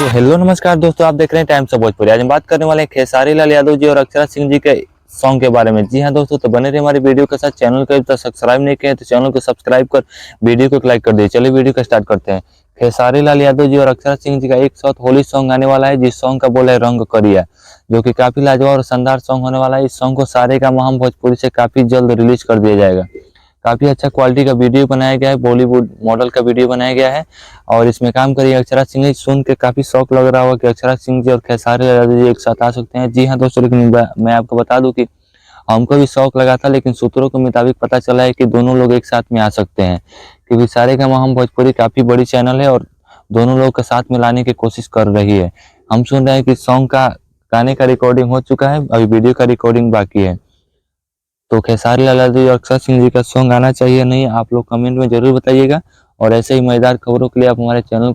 तो हेलो नमस्कार दोस्तों, आप देख रहे हैं टाइम्स ऑफ भोजपुरी। आज हम बात करने वाले हैं खेसारी लाल यादव जी और अक्षरा सिंह जी के सॉन्ग के बारे में। जी हाँ दोस्तों, तो बने रहिए हमारी वीडियो के साथ। चैनल को अभी तक सब्सक्राइब नहीं किया तो चैनल को सब्सक्राइब कर वीडियो को लाइक कर दिए। चलिए वीडियो को स्टार्ट करते हैं। खेसारी लाल यादव जी और अक्षरा सिंह जी का एक साथ होली सॉन्ग आने वाला है, जिस सॉन्ग का बोल है रंग करिया, जो कि काफी लाजवाब और शानदार सॉन्ग होने वाला है। इस सॉन्ग को सारेगामा हम भोजपुरी से काफी जल्द रिलीज कर दिया जाएगा। काफी अच्छा क्वालिटी का वीडियो बनाया गया है, बॉलीवुड मॉडल का वीडियो बनाया गया है और इसमें काम करिए अक्षरा सिंह जी। सुन के काफी शौक लग रहा होगा कि अक्षरा सिंह जी और खेसारी लाल यादव जी एक साथ आ सकते हैं। जी हाँ दोस्तों, लेकिन मैं आपको बता दूं कि हमको भी शौक लगा था, लेकिन सूत्रों के मुताबिक पता चला है कि दोनों लोग एक साथ में आ सकते हैं, क्योंकि सारेगामा हम भोजपुरी काफी बड़ी चैनल है और दोनों लोग के साथ में लाने की कोशिश कर रही है। हम सुन रहे हैं कि सॉन्ग का गाने का रिकॉर्डिंग हो चुका है, अभी वीडियो का रिकॉर्डिंग बाकी है। तो खेसारी लाल यादव और अक्षरा सिंह जी का सॉन्ग आना चाहिए नहीं, आप लोग कमेंट में जरूर बताइएगा। और ऐसे ही मजेदार खबरों के लिए आप हमारे चैनल